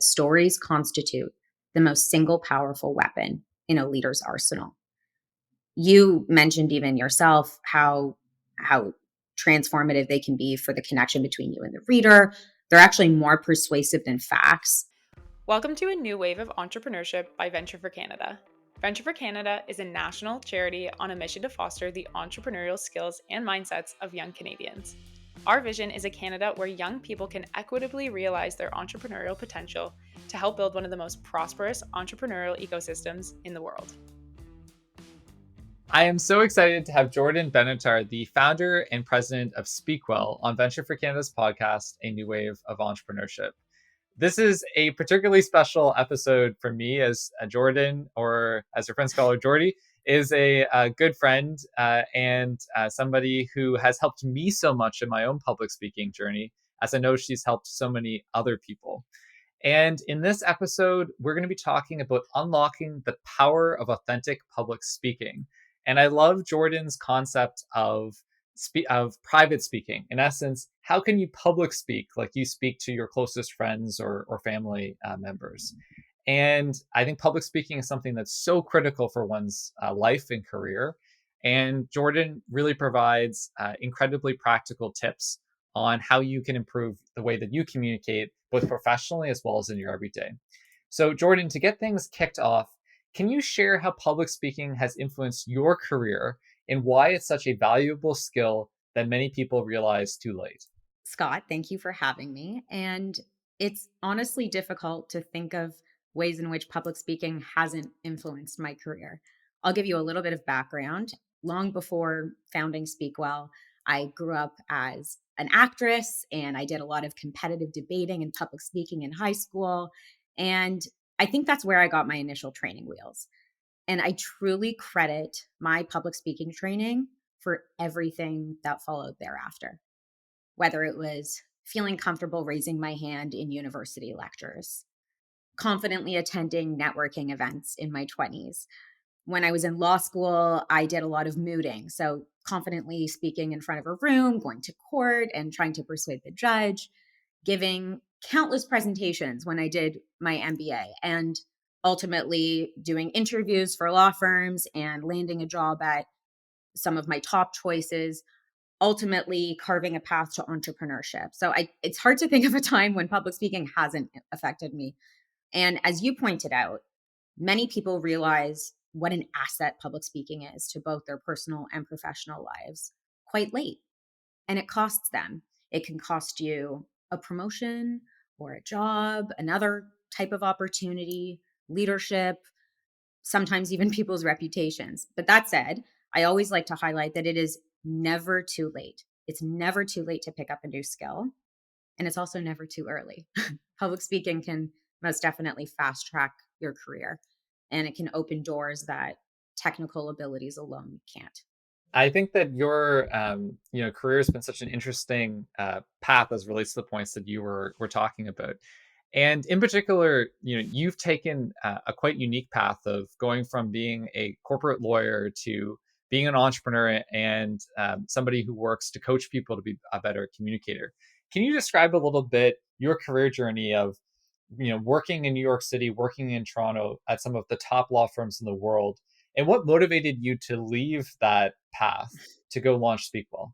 stories constitute the most single powerful weapon in a leader's arsenal. You mentioned even yourself how transformative they can be for the connection between you and the reader. They're actually more persuasive than facts. Welcome to a new wave of entrepreneurship by Venture for Canada. Venture for Canada is a national charity on a mission to foster the entrepreneurial skills and mindsets of young Canadians. Our vision is a Canada where young people can equitably realize their entrepreneurial potential to help build one of the most prosperous entrepreneurial ecosystems in the world. I am so excited to have Jordyn Benattar, the founder and president of SpeakWell, on Venture for Canada's podcast, A New Wave of Entrepreneurship. This is a particularly special episode for me, as Jordyn, or as her friends call her, Jordy, is a good friend and somebody who has helped me so much in my own public speaking journey, as I know she's helped so many other people. And in this episode, we're going to be talking about unlocking the power of authentic public speaking. And I love Jordyn's concept of private speaking. In essence, how can you public speak like you speak to your closest friends or family members? And I think public speaking is something that's so critical for one's life and career. And Jordyn really provides incredibly practical tips on how you can improve the way that you communicate, both professionally as well as in your everyday. So, Jordyn, to get things kicked off, can you share how public speaking has influenced your career and why it's such a valuable skill that many people realize too late? Scott, thank you for having me. And it's honestly difficult to think of ways in which public speaking hasn't influenced my career. I'll give you a little bit of background. Long before founding SpeakWell, I grew up as an actress and I did a lot of competitive debating and public speaking in high school. And I think that's where I got my initial training wheels. And I truly credit my public speaking training for everything that followed thereafter, whether it was feeling comfortable raising my hand in university lectures, confidently attending networking events in my 20s. When I was in law school, I did a lot of mooting. So, confidently speaking in front of a room, going to court and trying to persuade the judge, giving countless presentations when I did my MBA, and ultimately doing interviews for law firms and landing a job at some of my top choices, ultimately carving a path to entrepreneurship. So it's hard to think of a time when public speaking hasn't affected me. And as you pointed out, many people realize what an asset public speaking is to both their personal and professional lives quite late. And it costs them. It can cost you a promotion or a job, another type of opportunity, leadership, sometimes even people's reputations. But that said, I always like to highlight that it is never too late. It's never too late to pick up a new skill. And it's also never too early. Public speaking can most definitely fast track your career, and it can open doors that technical abilities alone can't. I think that your career has been such an interesting path as relates to the points that you were talking about. And in particular, you've taken a quite unique path of going from being a corporate lawyer to being an entrepreneur and somebody who works to coach people to be a better communicator. Can you describe a little bit your career journey of, working in New York City, working in Toronto at some of the top law firms in the world, and what motivated you to leave that path to go launch SpeakWell?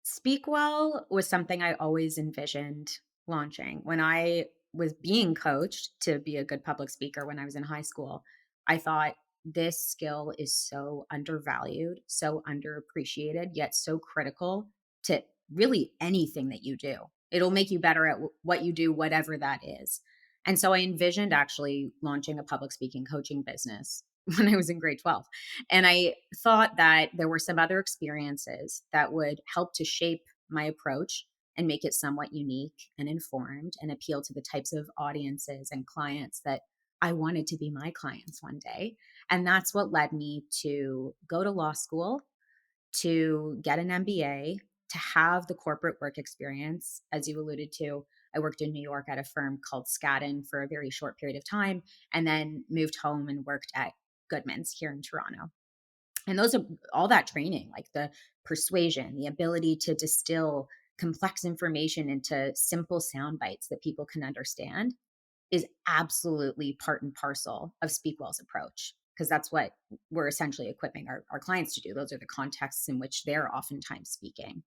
SpeakWell was something I always envisioned launching. When I was being coached to be a good public speaker when I was in high school, I thought this skill is so undervalued, so underappreciated, yet so critical to really anything that you do. It'll make you better at what you do, whatever that is. And so I envisioned actually launching a public speaking coaching business when I was in grade 12. And I thought that there were some other experiences that would help to shape my approach and make it somewhat unique and informed and appeal to the types of audiences and clients that I wanted to be my clients one day. And that's what led me to go to law school, to get an MBA, to have the corporate work experience. As you alluded to, I worked in New York at a firm called Skadden for a very short period of time, and then moved home and worked at Goodman's here in Toronto. And those are all that training, like the persuasion, the ability to distill complex information into simple sound bites that people can understand. is absolutely part and parcel of SpeakWell's approach, because that's what we're essentially equipping our clients to do. Those are the contexts in which they're oftentimes speaking.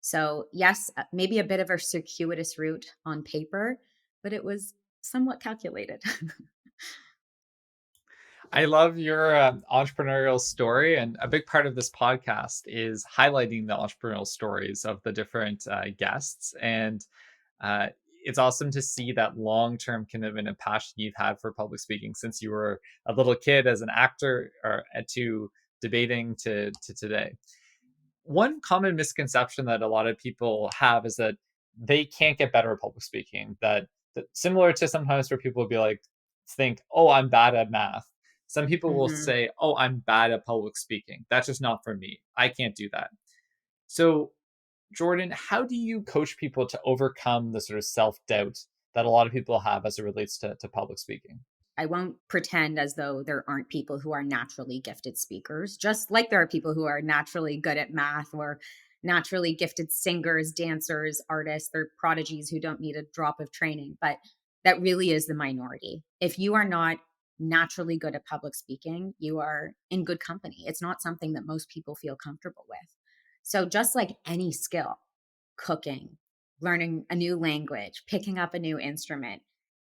So, yes, maybe a bit of a circuitous route on paper, but it was somewhat calculated. I love your entrepreneurial story, and a big part of this podcast is highlighting the entrepreneurial stories of the different guests. And uh, it's awesome to see that long-term commitment and passion you've had for public speaking since you were a little kid as an actor, or to debating to today. One common misconception that a lot of people have is that they can't get better at public speaking. That similar to sometimes where people will be like, think, "Oh, I'm bad at math." Some people will Mhm. say, "Oh, I'm bad at public speaking. That's just not for me. I can't do that." So, Jordyn, how do you coach people to overcome the sort of self doubt that a lot of people have as it relates to public speaking? I won't pretend as though there aren't people who are naturally gifted speakers, just like there are people who are naturally good at math or naturally gifted singers, dancers, artists. They're prodigies who don't need a drop of training, but that really is the minority. If you are not naturally good at public speaking, you are in good company. It's not something that most people feel comfortable with. So, just like any skill, cooking, learning a new language, picking up a new instrument,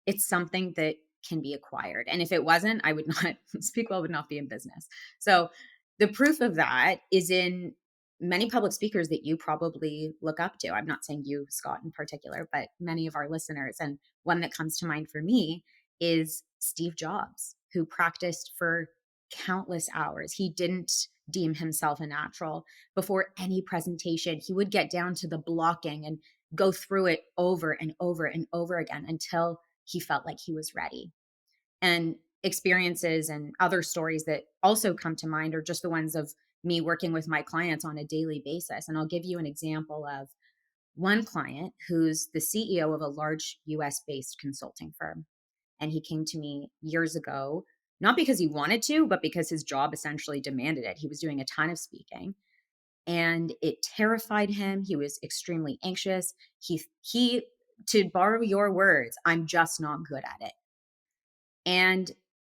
it's something that can be acquired. And if it wasn't, I would not, Speakwell would not be in business. So the proof of that is in many public speakers that you probably look up to. I'm not saying you, Scott, in particular, but many of our listeners. And one that comes to mind for me is Steve Jobs, who practiced for countless hours. He didn't deem himself a natural. Before any presentation, he would get down to the blocking and go through it over and over and over again until he felt like he was ready. And experiences and other stories that also come to mind are just the ones of me working with my clients on a daily basis. And I'll give you an example of one client who's the CEO of a large US based consulting firm. And he came to me years ago, not because he wanted to, but because his job essentially demanded it. He was doing a ton of speaking and it terrified him. He was extremely anxious. He to borrow your words, I'm just not good at it. And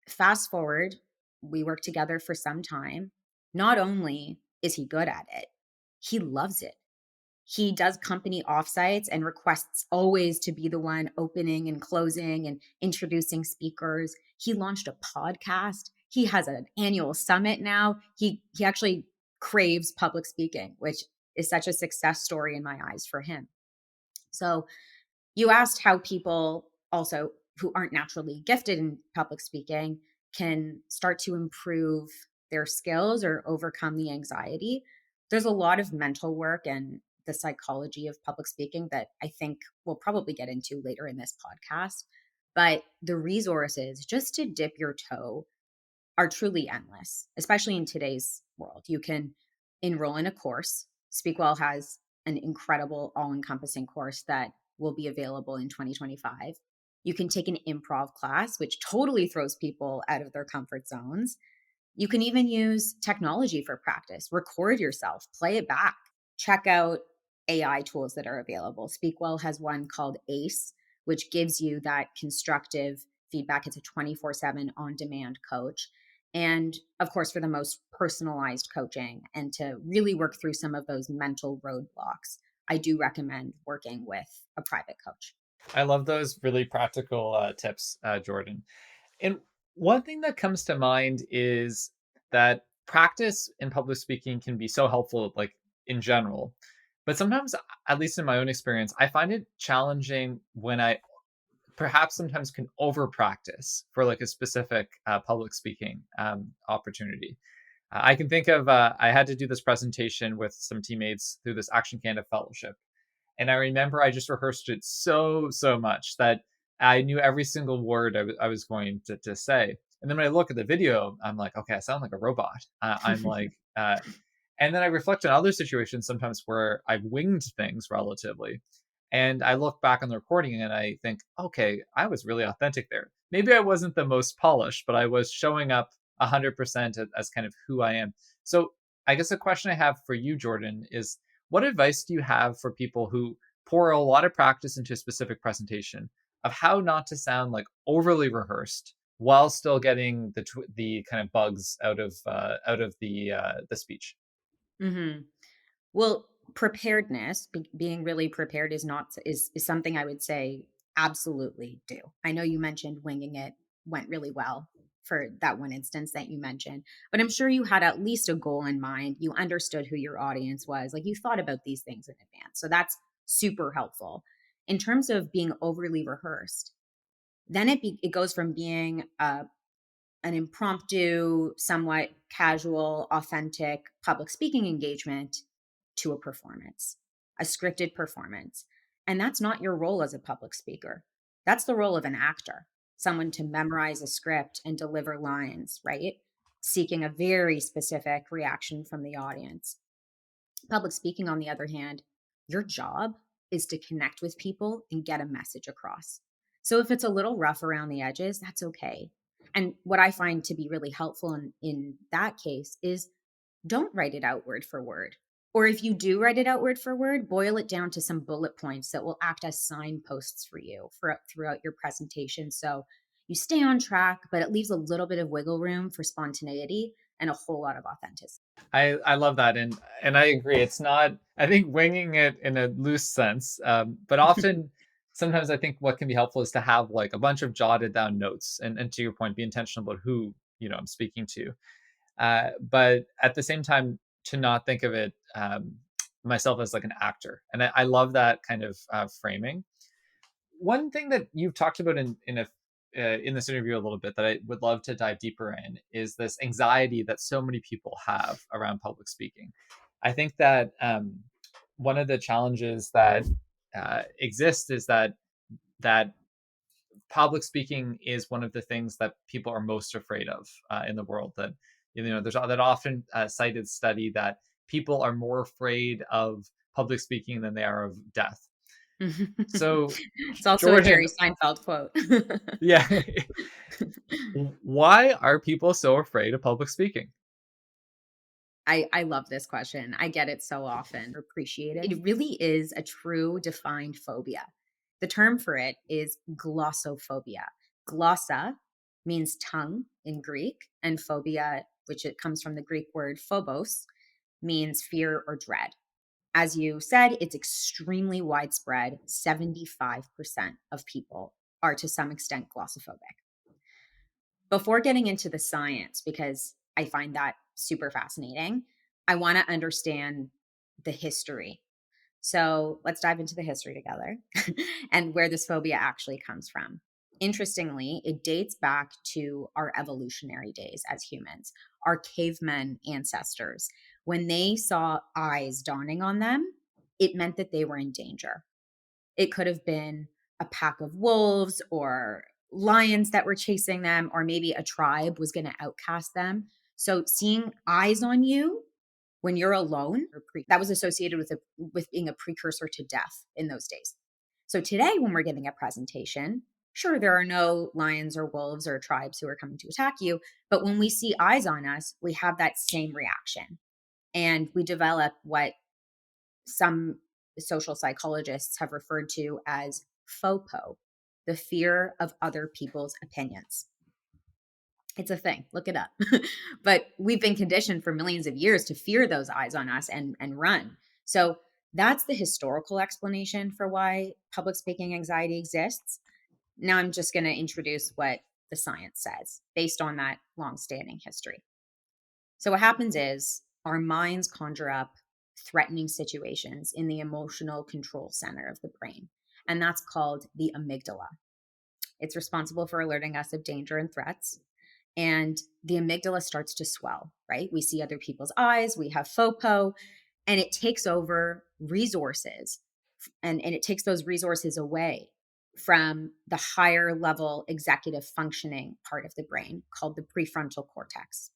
fast forward, we worked together for some time. Not only is he good at it, he loves it. He does company offsites and requests always to be the one opening and closing and introducing speakers. He launched a podcast. He has an annual summit now. He actually craves public speaking, which is such a success story in my eyes for him. So you asked how people also who aren't naturally gifted in public speaking can start to improve their skills or overcome the anxiety. There's a lot of mental work and the psychology of public speaking that I think we'll probably get into later in this podcast. But the resources just to dip your toe are truly endless, especially in today's world. You can enroll in a course. Speakwell has an incredible all encompassing course that will be available in 2025. You can take an improv class, which totally throws people out of their comfort zones. You can even use technology for practice, record yourself, play it back, check out AI tools that are available. Speakwell has one called ACE, which gives you that constructive feedback. It's a 24/7 on demand coach. And of course, for the most personalized coaching and to really work through some of those mental roadblocks, I do recommend working with a private coach. I love those really practical tips, Jordyn. And one thing that comes to mind is that practice in public speaking can be so helpful, like in general. But sometimes, at least in my own experience, I find it challenging when I perhaps sometimes can over practice for like a specific public speaking opportunity. I can think of I had to do this presentation with some teammates through this Action Canada fellowship, and I remember I just rehearsed it so much that I knew every single word I was going to say. And then when I look at the video, I'm like, okay, I sound like a robot. I'm like, and then I reflect on other situations sometimes where I've winged things relatively. And I look back on the recording and I think, okay, I was really authentic there. Maybe I wasn't the most polished, but I was showing up 100% as kind of who I am. So I guess the question I have for you, Jordyn, is what advice do you have for people who pour a lot of practice into a specific presentation, of how not to sound like overly rehearsed while still getting the kind of bugs out of the speech. Mhm. Well, preparedness, being really prepared is not is something I would say absolutely do. I know you mentioned winging it went really well for that one instance that you mentioned, but I'm sure you had at least a goal in mind. You understood who your audience was. Like you thought about these things in advance. So that's super helpful. In terms of being overly rehearsed, then it goes from being an impromptu, somewhat casual, authentic public speaking engagement to a performance, a scripted performance. And that's not your role as a public speaker. That's the role of an actor, someone to memorize a script and deliver lines, right? Seeking a very specific reaction from the audience. Public speaking, on the other hand, your job is to connect with people and get a message across. So if it's a little rough around the edges, that's okay. And what I find to be really helpful in that case is don't write it out word for word. Or if you do write it out word for word, boil it down to some bullet points that will act as signposts for you throughout your presentation. So you stay on track, but it leaves a little bit of wiggle room for spontaneity and a whole lot of authenticity. I love that, and I agree. It's not, I think, winging it in a loose sense, but often sometimes I think what can be helpful is to have like a bunch of jotted down notes, and to your point, be intentional about who I'm speaking to. But at the same time, to not think of it myself as like an actor, and I love that kind of framing. One thing that you've talked about in this interview a little bit that I would love to dive deeper in is this anxiety that so many people have around public speaking. I think that one of the challenges that exists is that public speaking is one of the things that people are most afraid of in the world. That there's that often cited study that people are more afraid of public speaking than they are of death. So, It's also a Jordyn, Jerry Seinfeld quote. yeah. Why are people so afraid of public speaking? I love this question. I get it so often. Appreciate it. It really is a true defined phobia. The term for it is glossophobia. Glossa means tongue in Greek, and phobia, which it comes from the Greek word phobos, means fear or dread. As you said, it's extremely widespread. 75% of people are to some extent glossophobic. Before getting into the science, because I find that super fascinating, I want to understand the history. So let's dive into the history together and where this phobia actually comes from. Interestingly, it dates back to our evolutionary days as humans, our cavemen ancestors. When they saw eyes dawning on them, it meant that they were in danger. It could have been a pack of wolves or lions that were chasing them, or maybe a tribe was going to outcast them. So seeing eyes on you when you're alone, that was associated with being a precursor to death in those days. So today, when we're giving a presentation, sure, there are no lions or wolves or tribes who are coming to attack you, but when we see eyes on us, we have that same reaction, and we develop what some social psychologists have referred to as FOPO, the fear of other people's opinions. It's a thing, look it up. But we've been conditioned for millions of years to fear those eyes on us and run. So that's the historical explanation for why public speaking anxiety exists. Now I'm just going to introduce what the science says based on that long-standing history. So what happens is our minds conjure up threatening situations in the emotional control center of the brain, and that's called the amygdala. It's responsible for alerting us of danger and threats. And the amygdala starts to swell, right? We see other people's eyes, we have FOPO, and it takes over resources and it takes those resources away from the higher level executive functioning part of the brain called the prefrontal cortex.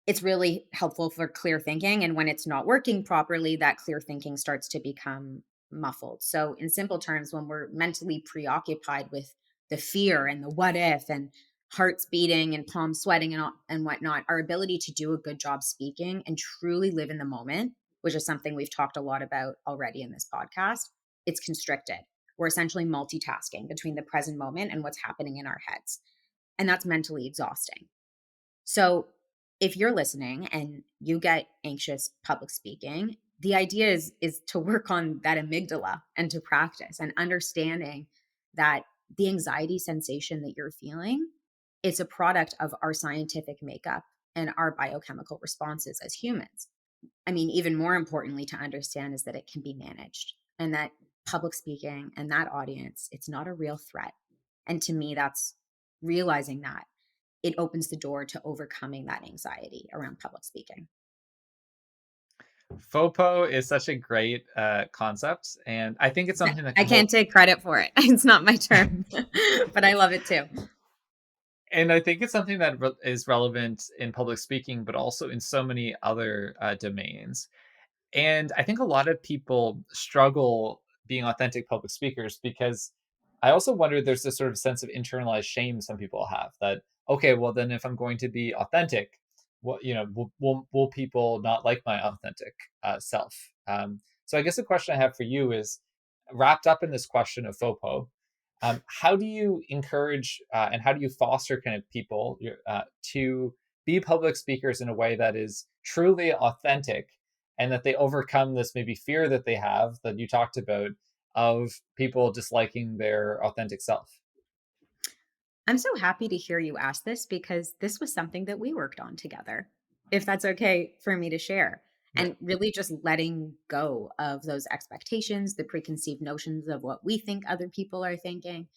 It's really helpful for clear thinking. And when it's not working properly, that clear thinking starts to become muffled. So, in simple terms, when we're mentally preoccupied with the fear and the what if and hearts beating and palms sweating and whatnot, our ability to do a good job speaking and truly live in the moment, which is something we've talked a lot about already in this podcast, it's constricted. we're essentially multitasking between the present moment and what's happening in our heads. And that's mentally exhausting. So, if you're listening and you get anxious public speaking, the idea is to work on that amygdala and to practice and understanding that the anxiety sensation that you're feeling, it's a product of our scientific makeup and our biochemical responses as humans. I mean, even more importantly to understand is that it can be managed and that public speaking and that audience, it's not a real threat. And to me, that's realizing that it opens the door to overcoming that anxiety around public speaking. FOPO is such a great concept, and I think it's something that I can can't help. take credit for it. It's not my term, but I love it too. And I think it's something that is relevant in public speaking, but also in so many other domains. And I think a lot of people struggle being authentic public speakers because I also wonder there's this sort of sense of internalized shame some people have that, okay, well, then if I'm going to be authentic, what, will people not like my authentic self? So I guess the question I have for you is wrapped up in this question of FOPO. How do you encourage and how do you foster kind of people to be public speakers in a way that is truly authentic and that they overcome this maybe fear that they have that you talked about of people disliking their authentic self? I'm so happy to hear you ask this because this was something that we worked on together, if that's okay for me to share. Yeah. And really just letting go of those expectations, the preconceived notions of what we think other people are thinking.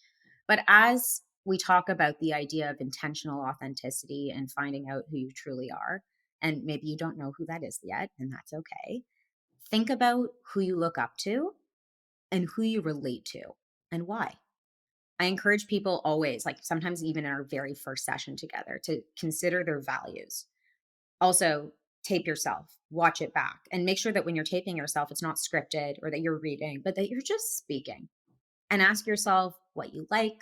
But as we talk about the idea of intentional authenticity and finding out who you truly are, and maybe you don't know who that is yet, and that's okay, think about who you look up to and who you relate to and why. I encourage people always, like sometimes even in our very first session together, to consider their values. Also, tape yourself, watch it back, and make sure that when you're taping yourself, it's not scripted or that you're reading, but that you're just speaking. And ask yourself what you like,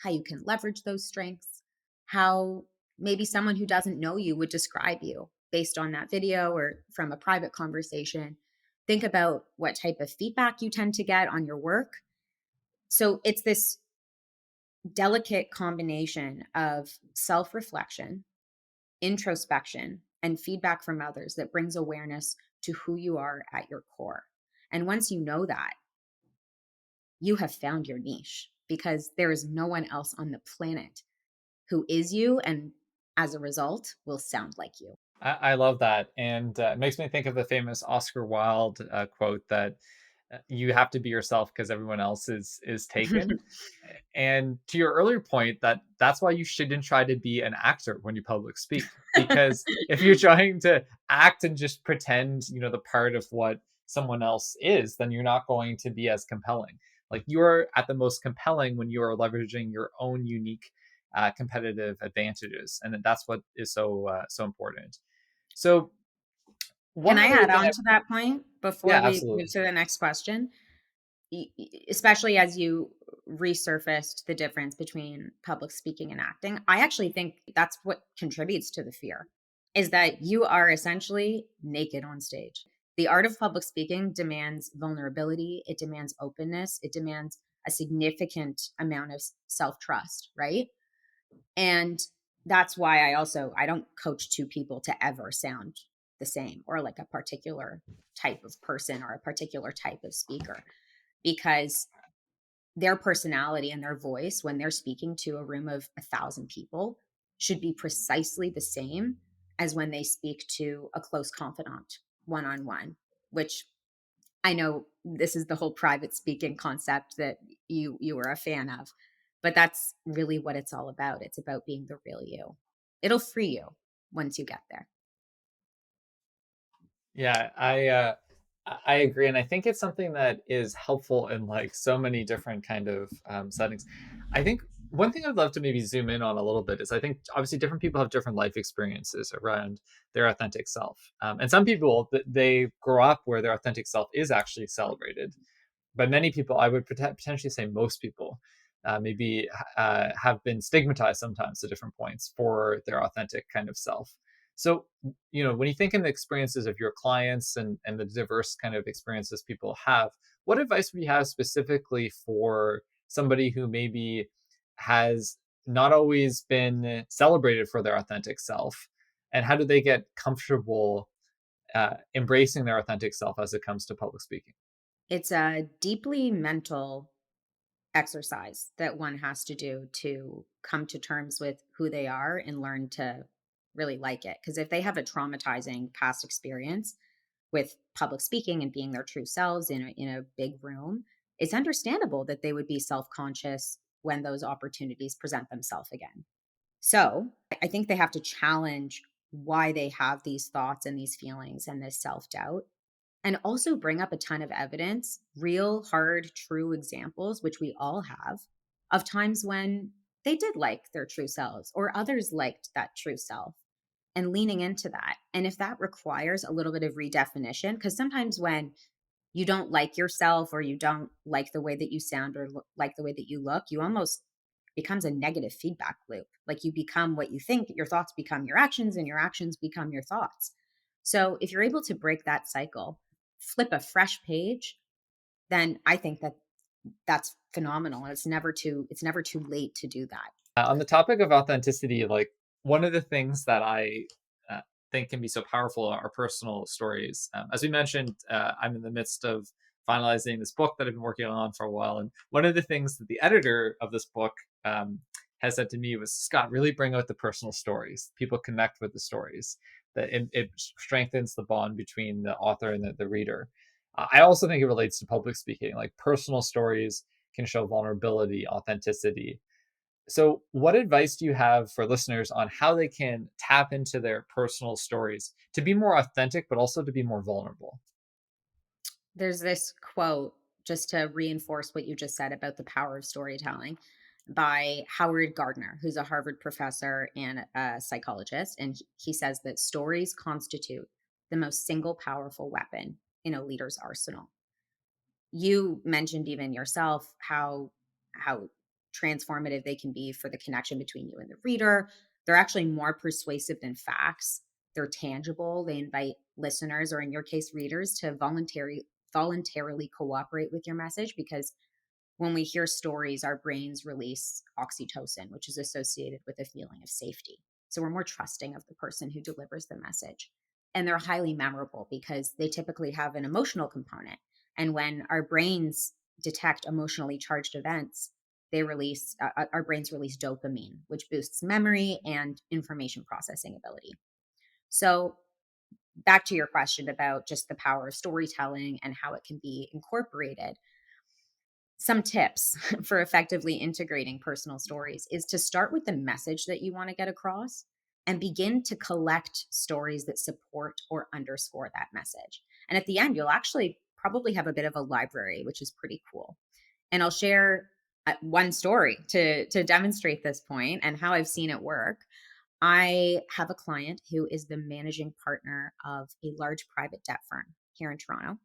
how you can leverage those strengths, how maybe someone who doesn't know you would describe you based on that video or from a private conversation. Think about what type of feedback you tend to get on your work. So it's this delicate combination of self reflection, introspection, and feedback from others that brings awareness to who you are at your core. And once you know that, you have found your niche because there is no one else on the planet who is you and as a result will sound like you. I love that. And it makes me think of the famous Oscar Wilde quote that you have to be yourself because everyone else is taken. And to your earlier point, that's why you shouldn't try to be an actor when you public speak. Because if you're trying to act and just pretend, the part of what someone else is, then you're not going to be as compelling. Like you're at the most compelling when you are leveraging your own unique competitive advantages, and that's what is so important. So Can one I other add thing, on to that point before yeah, we move absolutely. to the next question? Especially as you resurfaced the difference between public speaking and acting, I actually think that's what contributes to the fear is that you are essentially naked on stage. The art of public speaking demands vulnerability, it demands openness, it demands a significant amount of self-trust, right? And that's why I don't coach two people to ever sound the same or like a particular type of person or a particular type of speaker because their personality and their voice when they're speaking to a room of 1,000 people should be precisely the same as when they speak to a close confidant one on one, which I know this is the whole private speaking concept that you were a fan of, but that's really what it's all about. It's about being the real you. It'll free you once you get there. Yeah, I agree, and I think it's something that is helpful in like so many different kind of settings. I think one thing I'd love to maybe zoom in on a little bit is I think obviously different people have different life experiences around their authentic self, and some people they grow up where their authentic self is actually celebrated. But many people, I would potentially say most people, maybe have been stigmatized sometimes at different points for their authentic kind of self. So, when you think in the experiences of your clients and the diverse kind of experiences people have, What advice would you have specifically for somebody who maybe has not always been celebrated for their authentic self? And how do they get comfortable embracing their authentic self as it comes to public speaking? It's a deeply mental exercise that one has to do to come to terms with who they are and learn to really like it. Because if they have a traumatizing past experience with public speaking and being their true selves in a big room, it's understandable that they would be self conscious when those opportunities present themselves again. So I think they have to challenge why they have these thoughts and these feelings and this self doubt, and also bring up a ton of evidence, real, hard, true examples, which we all have, of times when they did like their true selves or others liked that true self, and leaning into that. And if that requires a little bit of redefinition, because sometimes when you don't like yourself or you don't like the way that you sound or like the way that you look, you almost becomes a negative feedback loop. Like you become what you think, your thoughts become your actions, and your actions become your thoughts. So if you're able to break that cycle, flip a fresh page, then I think that that's phenomenal. And it's never too late to do that. On the topic of authenticity, like one of the things that I uh, think can be so powerful are personal stories. As we mentioned, I'm in the midst of finalizing this book that I've been working on for a while, and one of the things that the editor of this book um, has said to me was, "Scott, really bring out the personal stories. People connect with the stories. That it strengthens the bond between the author and the reader." I also think it relates to public speaking. Like personal stories can show vulnerability, authenticity. So, what advice do you have for listeners on how they can tap into their personal stories to be more authentic, but also to be more vulnerable? There's this quote, just to reinforce what you just said about the power of storytelling, by Howard Gardner, who's a Harvard professor and a psychologist. And he says that stories constitute the most single powerful weapon in a leader's arsenal. You mentioned even yourself how transformative they can be for the connection between you and the reader. They're actually more persuasive than facts. They're tangible. They invite listeners, or in your case readers, to voluntarily cooperate with your message, because when we hear stories, our brains release oxytocin, which is associated with a feeling of safety. So we're more trusting of the person who delivers the message. And they're highly memorable because they typically have an emotional component. And when our brains detect emotionally charged events, our brains release dopamine, which boosts memory and information processing ability. So back to your question about just the power of storytelling and how it can be incorporated, some tips for effectively integrating personal stories is to start with the message that you want to get across and begin to collect stories that support or underscore that message. And at the end, you'll actually probably have a bit of a library, which is pretty cool. And I'll share one story to demonstrate this point and how I've seen it work. I have a client who is the managing partner of a large private debt firm here in Toronto.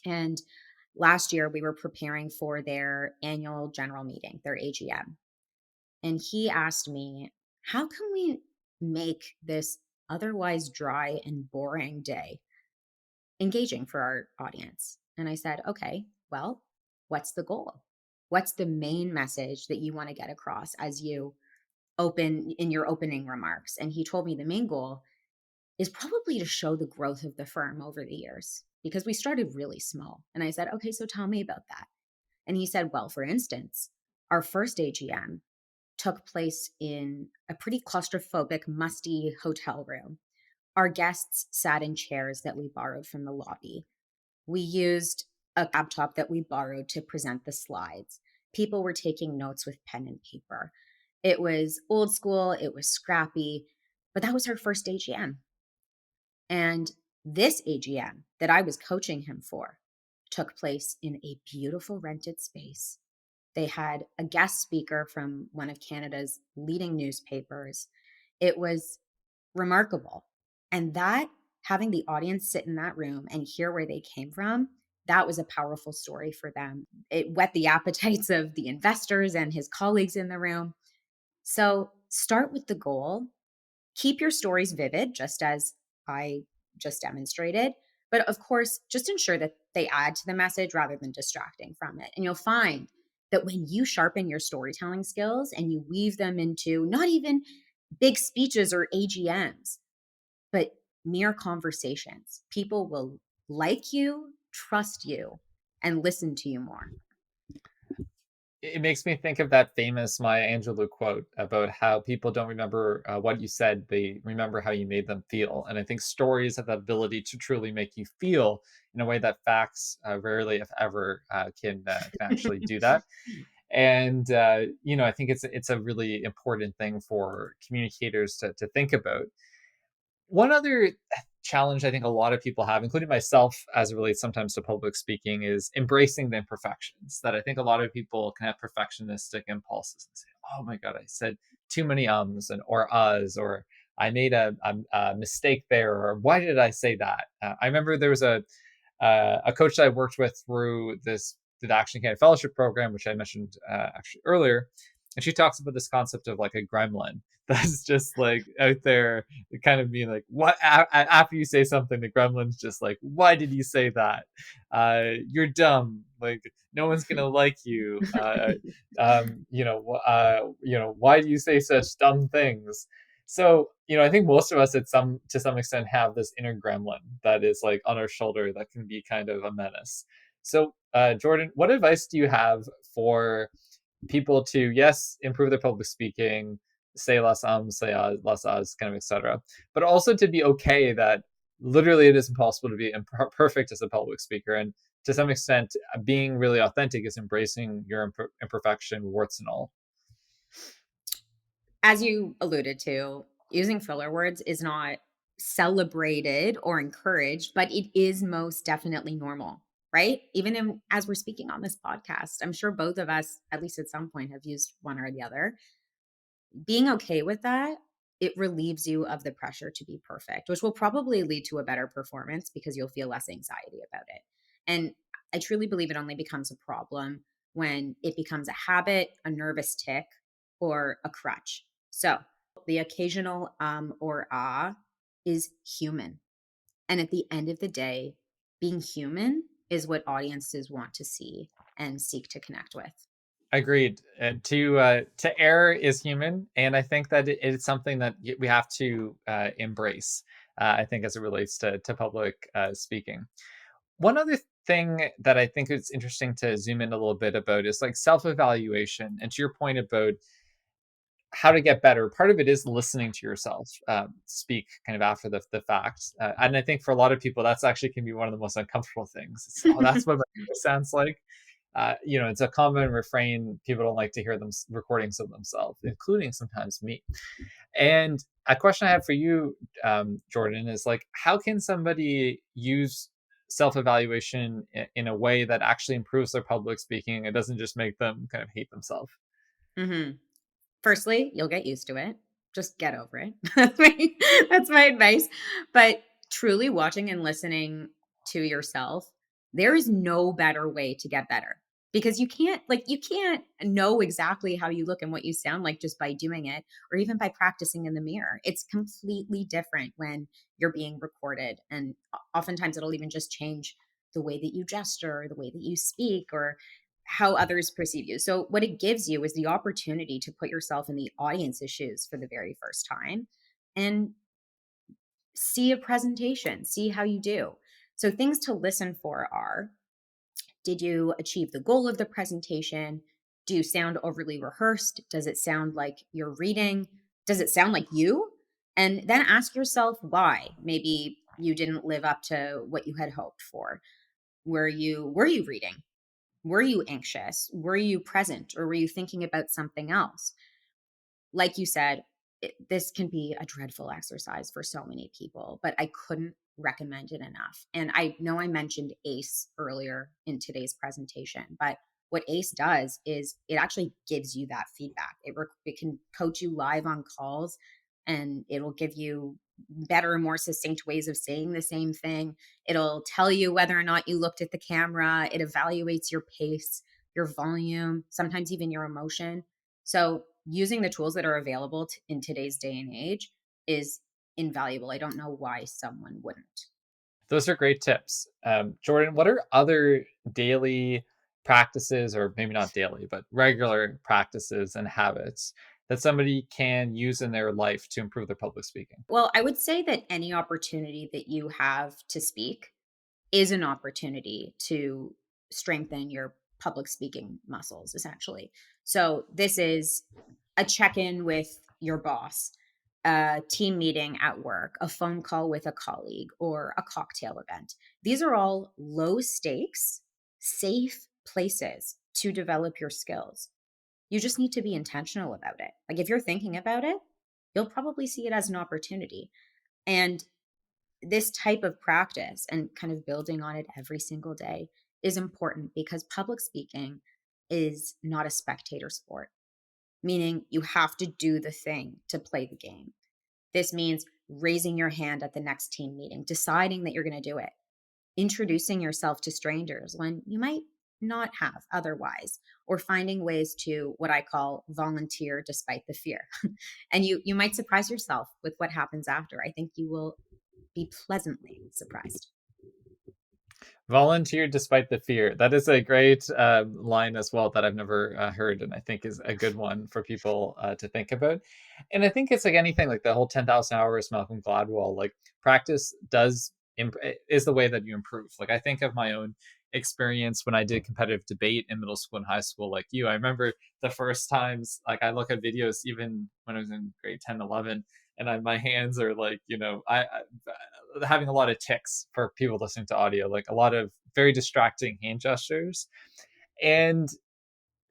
And last year, we were preparing for their annual general meeting, their AGM. And he asked me, how can we make this otherwise dry and boring day engaging for our audience? And I said, okay, well, what's the goal? What's the main message that you want to get across as you open in your opening remarks? And he told me the main goal is probably to show the growth of the firm over the years, because we started really small. And I said, okay, so tell me about that. And he said, well, for instance, our first AGM took place in a pretty claustrophobic, musty hotel room. Our guests sat in chairs that we borrowed from the lobby. We used a laptop that we borrowed to present the slides. People were taking notes with pen and paper. It was old school, it was scrappy, but that was our first AGM. And this AGM that I was coaching him for took place in a beautiful rented space. They had a guest speaker from one of Canada's leading newspapers. It was remarkable. And that, having the audience sit in that room and hear where they came from, that was a powerful story for them. It whet the appetites of the investors and his colleagues in the room. So start with the goal. Keep your stories vivid, just as I just demonstrated. But of course, just ensure that they add to the message rather than distracting from it. And you'll find that when you sharpen your storytelling skills and you weave them into not even big speeches or AGMs, but mere conversations, people will like you, trust you, and listen to you more. It makes me think of that famous Maya Angelou quote about how people don't remember what you said, they remember how you made them feel. And I think stories have that ability to truly make you feel in a way that facts rarely, if ever, can actually do that. And I think it's a really important thing for communicators to think about. One other challenge I think a lot of people have, including myself, as it relates sometimes to public speaking, is embracing the imperfections. That I think a lot of people can have perfectionistic impulses and say, "Oh my god, I said too many ums and or uhs, or I made a mistake there, or why did I say that?" I remember there was a coach that I worked with through the Action Canada Fellowship program, which I mentioned actually earlier, and she talks about this concept of like a gremlin that's just like out there, kind of being like, "What?" After you say something, the gremlin's just like, "Why did you say that? You're dumb. Like no one's gonna like you. Why do you say such dumb things?" So, I think most of us to some extent have this inner gremlin that is like on our shoulder that can be kind of a menace. So, Jordyn, what advice do you have for people to, yes, improve their public speaking, say less say less kind of etc., but also to be okay that literally it is impossible to be perfect as a public speaker, and to some extent, being really authentic is embracing your imperfection, warts and all. As you alluded to, using filler words is not celebrated or encouraged, but it is most definitely normal, right? As we're speaking on this podcast, I'm sure both of us, at least at some point, have used one or the other. Being okay with that, it relieves you of the pressure to be perfect, which will probably lead to a better performance because you'll feel less anxiety about it. And I truly believe it only becomes a problem when it becomes a habit, a nervous tick, or a crutch. So the occasional or ah is human. And at the end of the day, being human is what audiences want to see and seek to connect with. Agreed. And to err is human, and I think that it's something that we have to embrace. I think as it relates to public speaking. One other thing that I think is interesting to zoom in a little bit about is like self evaluation. And to your point about how to get better, part of it is listening to yourself speak kind of after the fact. And I think for a lot of people, that's actually can be one of the most uncomfortable things. It's, oh, that's what my voice sounds like. It's a common refrain. People don't like to hear them recordings of themselves, including sometimes me. And a question I have for you, Jordyn, is like, how can somebody use self-evaluation in a way that actually improves their public speaking? It doesn't just make them kind of hate themselves. Mhm. Firstly, you'll get used to it. Just get over it. That's my advice. But truly watching and listening to yourself, there is no better way to get better because you can't know exactly how you look and what you sound like just by doing it or even by practicing in the mirror. It's completely different when you're being recorded, and oftentimes it'll even just change the way that you gesture, the way that you speak, or how others perceive you. So, what it gives you is the opportunity to put yourself in the audience's shoes for the very first time and see a presentation, see how you do. So, things to listen for are: did you achieve the goal of the presentation? Do you sound overly rehearsed? Does it sound like you're reading? Does it sound like you? And then ask yourself why. Maybe you didn't live up to what you had hoped for. Were you reading? Were you anxious? Were you present? Or were you thinking about something else? Like you said, this can be a dreadful exercise for so many people, but I couldn't recommend it enough. And I know I mentioned ACE earlier in today's presentation, but what ACE does is it actually gives you that feedback. It can coach you live on calls, and it'll give you better and more succinct ways of saying the same thing. It'll tell you whether or not you looked at the camera. It evaluates your pace, your volume, sometimes even your emotion. So, using the tools that are available in today's day and age is invaluable. I don't know why someone wouldn't. Those are great tips. Jordyn, what are other daily practices, or maybe not daily, but regular practices and habits that somebody can use in their life to improve their public speaking? Well, I would say that any opportunity that you have to speak is an opportunity to strengthen your public speaking muscles, essentially. So, this is a check in with your boss, a team meeting at work, a phone call with a colleague, or a cocktail event. These are all low stakes, safe places to develop your skills. You just need to be intentional about it. Like, if you're thinking about it, you'll probably see it as an opportunity. And this type of practice and kind of building on it every single day is important because public speaking is not a spectator sport, meaning you have to do the thing to play the game. This means raising your hand at the next team meeting, deciding that you're going to do it, introducing yourself to strangers when you might not have otherwise, or finding ways to what I call volunteer despite the fear. And you might surprise yourself with what happens after. I think you will be pleasantly surprised. Volunteer despite the fear. That is a great line as well that I've never heard, and I think is a good one for people to think about. And I think it's like anything, like the whole 10,000 hours Malcolm Gladwell, like practice is the way that you improve. Like I think of my own experience when I did competitive debate in middle school and high school, like you. I remember the first times, like I look at videos even when I was in grade 10, 11, and my hands are like, having a lot of ticks for people listening to audio, like a lot of very distracting hand gestures. And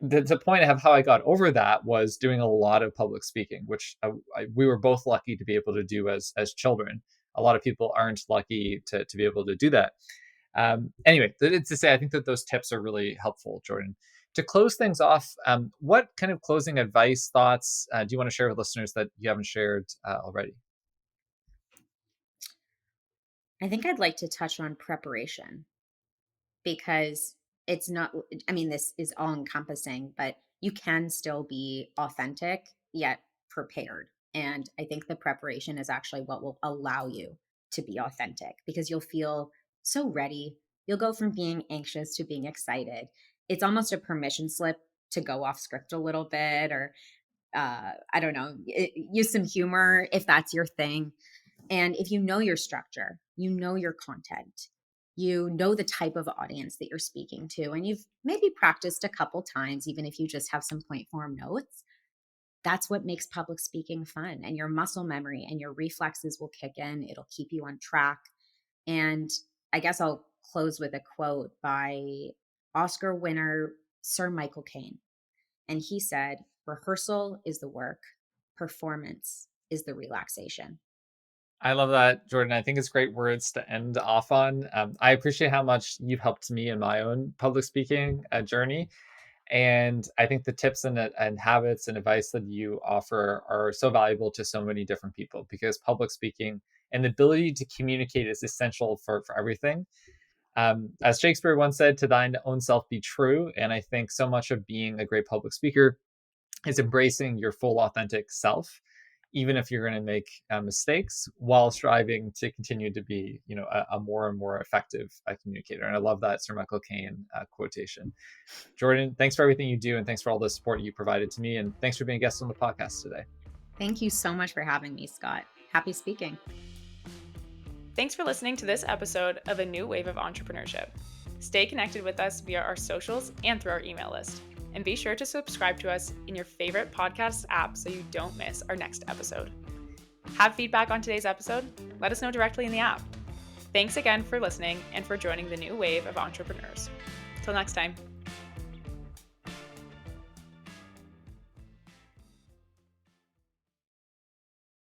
the point of how I got over that was doing a lot of public speaking, which we were both lucky to be able to do as children. A lot of people aren't lucky to be able to do that. Anyway, to say, I think that those tips are really helpful, Jordyn. To close things off, what kind of closing advice, thoughts do you want to share with listeners that you haven't shared already? I think I'd like to touch on preparation because it's not, I mean, this is all encompassing, but you can still be authentic yet prepared. And I think the preparation is actually what will allow you to be authentic because you'll feel so ready. You'll go from being anxious to being excited. It's almost a permission slip to go off script a little bit, or I don't know, use some humor if that's your thing. And if you know your structure, you know your content, you know the type of audience that you're speaking to, and you've maybe practiced a couple times, even if you just have some point form notes, that's what makes public speaking fun. And your muscle memory and your reflexes will kick in. It'll keep you on track. And I guess I'll close with a quote by Oscar winner Sir Michael Caine. And he said, "Rehearsal is the work, performance is the relaxation." I love that, Jordyn. I think it's great words to end off on. I appreciate how much you've helped me in my own public speaking journey. And I think the tips and habits and advice that you offer are so valuable to so many different people because public speaking and the ability to communicate is essential for everything. As Shakespeare once said, to thine own self be true. And I think so much of being a great public speaker is embracing your full authentic self, even if you're going to make mistakes, while striving to continue to be, a more and more effective communicator. And I love that Sir Michael Caine quotation. Jordyn, thanks for everything you do, and thanks for all the support you provided to me, and thanks for being a guest on the podcast today. Thank you so much for having me, Scott. Happy speaking. Thanks for listening to this episode of A New Wave of Entrepreneurship. Stay connected with us via our socials and through our email list. And be sure to subscribe to us in your favorite podcast app so you don't miss our next episode. Have feedback on today's episode? Let us know directly in the app. Thanks again for listening and for joining the new wave of entrepreneurs. Till next time.